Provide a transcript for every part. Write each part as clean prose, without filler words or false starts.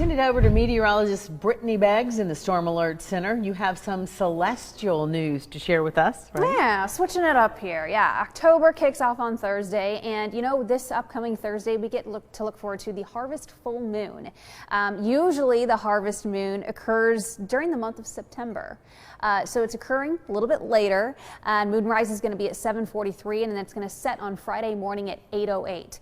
Send it over to meteorologist Brittany Beggs in the Storm Alert Center. You have some celestial news to share with us, right? Yeah, switching it up here. Yeah, October kicks off on Thursday, and you know, this upcoming Thursday we get to look forward to the harvest full moon. Usually the harvest moon occurs during the month of September. So it's occurring a little bit later. Moonrise is going to be at 7:43, and then it's going to set on Friday morning at 8:08.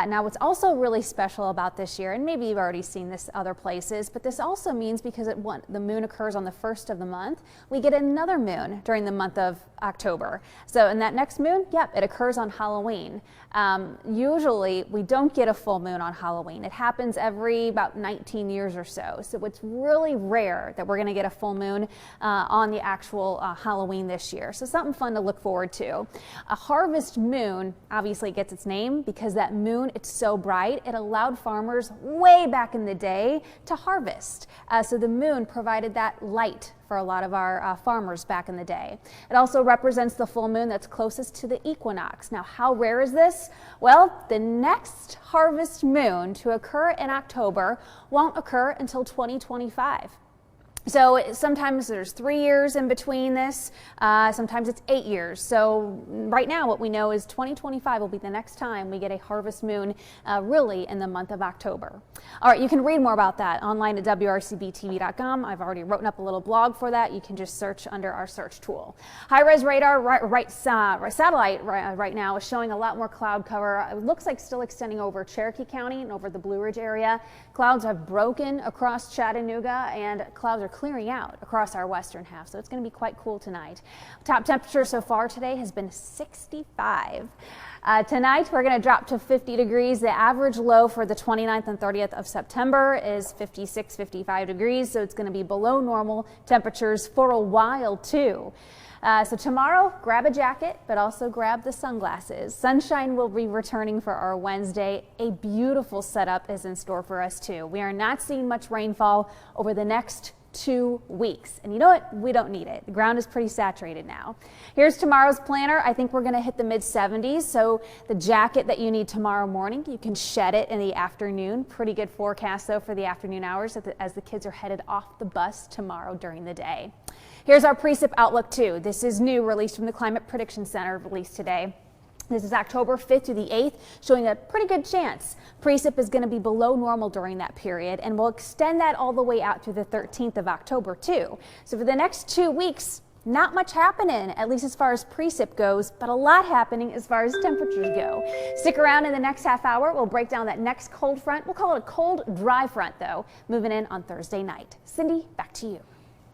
Now, what's also really special about this year, and maybe you've already seen this other places, but this also means because the moon occurs on the first of the month, we get another moon during the month of October. So, and that next moon, yep, it occurs on Halloween. Usually, we don't get a full moon on Halloween. It happens every about 19 years or so. So it's really rare that we're going to get a full moon on the actual Halloween this year. So something fun to look forward to. A harvest moon obviously gets its name because that moon, it's so bright, it allowed farmers way back in the day to harvest. So the moon provided that light for a lot of our farmers back in the day. It also represents the full moon that's closest to the equinox. Now, how rare is this? Well, the next harvest moon to occur in October won't occur until 2025. So sometimes there's 3 years in between this, sometimes it's 8 years. So right now what we know is 2025 will be the next time we get a harvest moon really in the month of October. All right, you can read more about that online at WRCBTV.com. I've already written up a little blog for that. You can just search under our search tool. High-res radar satellite right now is showing a lot more cloud cover. It looks like still extending over Cherokee County and over the Blue Ridge area. Clouds have broken across Chattanooga and clouds are clearing out across our western half, so it's going to be quite cool tonight. Top temperature so far today has been 65. Tonight we're going to drop to 50 degrees. The average low for the 29th and 30th of September is 56, 55 degrees, so it's going to be below normal temperatures for a while too. So tomorrow, grab a jacket, but also grab the sunglasses. Sunshine will be returning for our Wednesday. A beautiful setup is in store for us too. We are not seeing much rainfall over the next 2 weeks. And you know what? We don't need it. The ground is pretty saturated now. Here's tomorrow's planner. I think we're going to hit the mid-70s. So the jacket that you need tomorrow morning, you can shed it in the afternoon. Pretty good forecast though for the afternoon hours as the kids are headed off the bus tomorrow during the day. Here's our precip outlook too. This is new, released from the Climate Prediction Center, released today. This is October 5th through the 8th, showing a pretty good chance precip is going to be below normal during that period, and we'll extend that all the way out through the 13th of October too. So for the next 2 weeks, not much happening, at least as far as precip goes, but a lot happening as far as temperatures go. Stick around in the next half hour. We'll break down that next cold front. We'll call it a cold, dry front though, moving in on Thursday night. Cindy, back to you.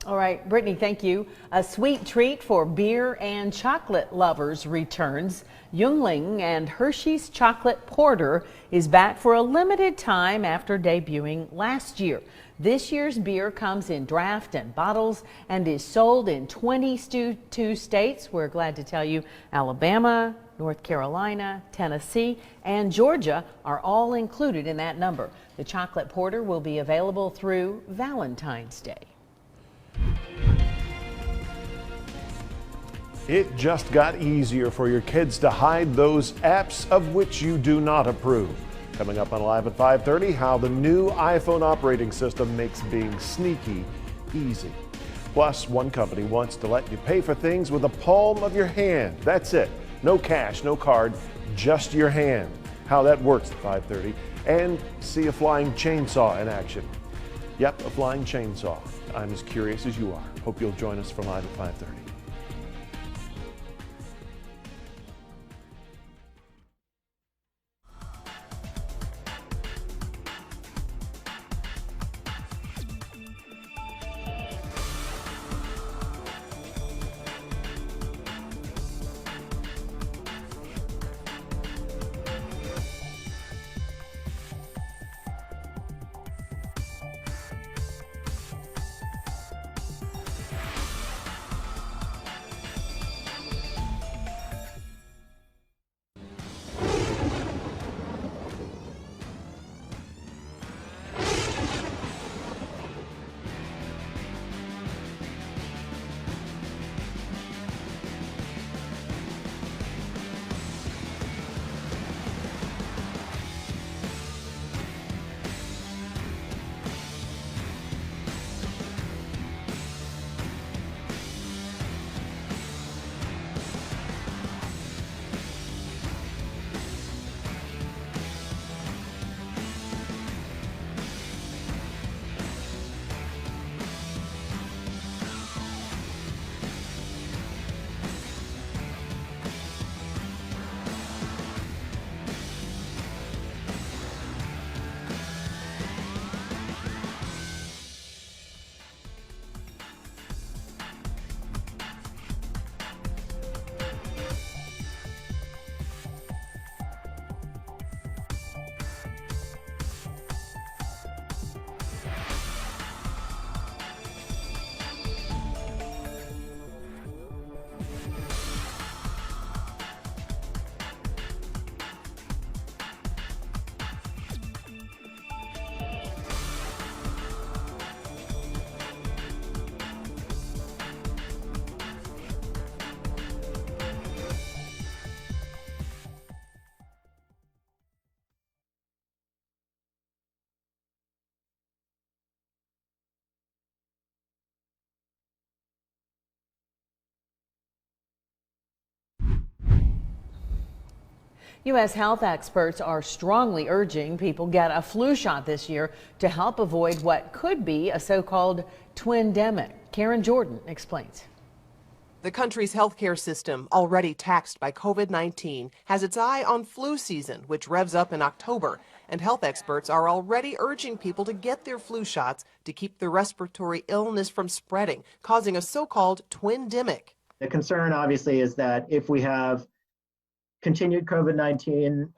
All right, Brittany, thank you. A sweet treat for beer and chocolate lovers returns. Yuengling and Hershey's Chocolate Porter is back for a limited time after debuting last year. This year's beer comes in draft and bottles and is sold in 22 states. We're glad to tell you Alabama, North Carolina, Tennessee, and Georgia are all included in that number. The Chocolate Porter will be available through Valentine's Day. It just got easier for your kids to hide those apps of which you do not approve. Coming up on Live at 5:30, how the new iPhone operating system makes being sneaky easy. Plus, one company wants to let you pay for things with the palm of your hand. That's it. No cash, no card, just your hand. How that works at 5:30. And see a flying chainsaw in action. Yep, a flying chainsaw. I'm as curious as you are. Hope you'll join us for Live at 5:30. U.S. health experts are strongly urging people get a flu shot this year to help avoid what could be a so-called twindemic. Karen Jordan explains. The country's healthcare system, already taxed by COVID-19, has its eye on flu season, which revs up in October. And health experts are already urging people to get their flu shots to keep the respiratory illness from spreading, causing a so-called twindemic. The concern, obviously, is that if we have continued COVID-19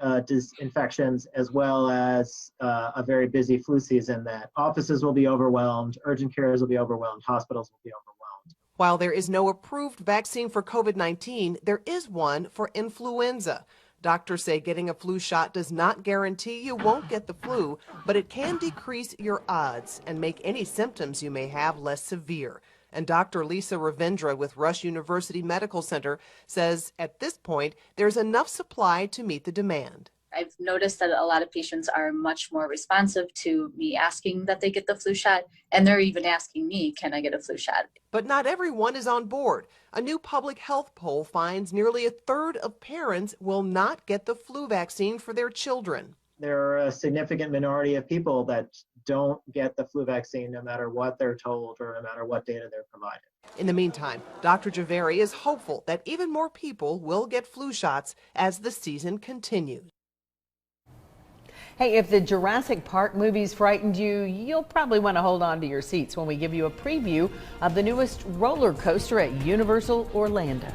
infections, as well as a very busy flu season, that offices will be overwhelmed, urgent cares will be overwhelmed, hospitals will be overwhelmed. While there is no approved vaccine for COVID-19, there is one for influenza. Doctors say getting a flu shot does not guarantee you won't get the flu, but it can decrease your odds and make any symptoms you may have less severe. And Dr. Lisa Ravindra with Rush University Medical Center says at this point, there's enough supply to meet the demand. I've noticed that a lot of patients are much more responsive to me asking that they get the flu shot, and they're even asking me, can I get a flu shot? But not everyone is on board. A new public health poll finds nearly a third of parents will not get the flu vaccine for their children. There are a significant minority of people that don't get the flu vaccine no matter what they're told or no matter what data they're provided. In the meantime, Dr. Javeri is hopeful that even more people will get flu shots as the season continues. Hey, if the Jurassic Park movies frightened you, you'll probably want to hold on to your seats when we give you a preview of the newest roller coaster at Universal Orlando.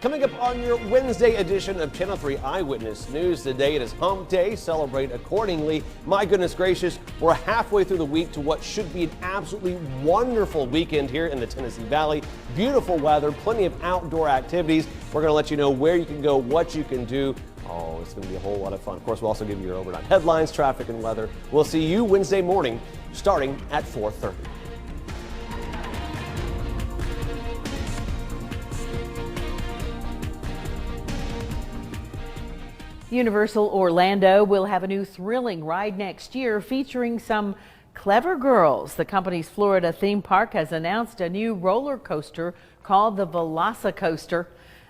Coming up on your Wednesday edition of Channel 3 Eyewitness News, today it is Hump Day. Celebrate accordingly. My goodness gracious, we're halfway through the week to what should be an absolutely wonderful weekend here in the Tennessee Valley. Beautiful weather, plenty of outdoor activities. We're going to let you know where you can go, what you can do. Oh, it's going to be a whole lot of fun. Of course, we'll also give you your overnight headlines, traffic, and weather. We'll see you Wednesday morning starting at 4:30. Universal Orlando will have a new thrilling ride next year featuring some clever girls. The company's Florida theme park has announced a new roller coaster called the Velocicoaster.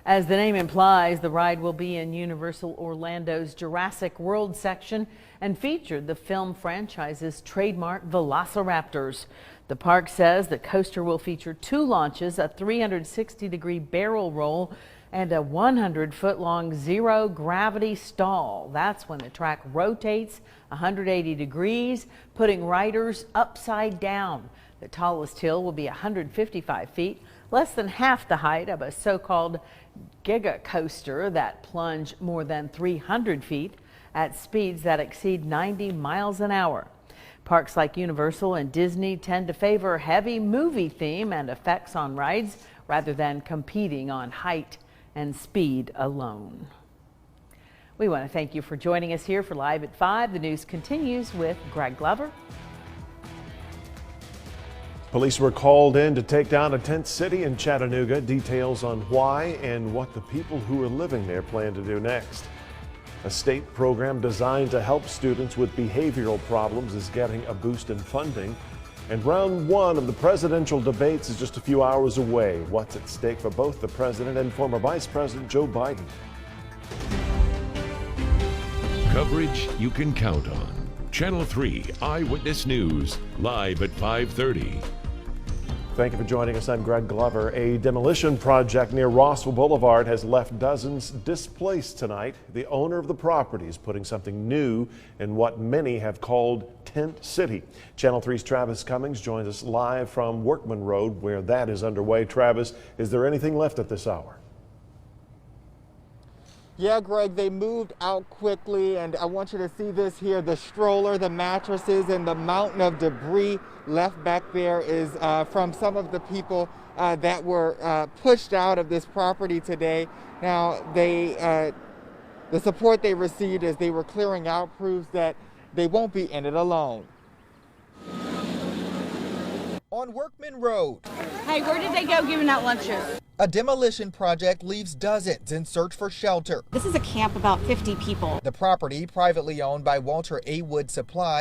As the name implies, the ride will be in Universal Orlando's Jurassic World section and feature the film franchise's trademark velociraptors. The park says the coaster will feature 2 launches, a 360-degree barrel roll, and a 100-foot-long zero-gravity stall. That's when the track rotates 180 degrees, putting riders upside down. The tallest hill will be 155 feet. less than half the height of a so-called giga coaster that plunge more than 300 feet at speeds that exceed 90 miles an hour. Parks like Universal and Disney tend to favor heavy movie theme and effects on rides rather than competing on height and speed alone. We want to thank you for joining us here for Live at 5. The news continues with Greg Glover. Police were called in to take down a tent city in Chattanooga. Details on why and what the people who are living there plan to do next. A state program designed to help students with behavioral problems is getting a boost in funding. And round one of the presidential debates is just a few hours away. What's at stake for both the president and former Vice President Joe Biden? Coverage you can count on. Channel 3 Eyewitness News, live at 5:30. Thank you for joining us. I'm Greg Glover. A demolition project near Rossville Boulevard has left dozens displaced tonight. The owner of the property is putting something new in what many have called Tent City. Channel 3's Travis Cummings joins us live from Workman Road, where that is underway. Travis, is there anything left at this hour? Yeah, Greg, they moved out quickly, and I want you to see this here. The stroller, the mattresses, and the mountain of debris left back there is from some of the people that were pushed out of this property today. Now, the support they received as they were clearing out proves that they won't be in it alone. On Workman Road. Hey, where did they go giving out lunches? A demolition project leaves dozens in search for shelter. This is a camp about 50 people. The property, privately owned by Walter A. Wood Supply,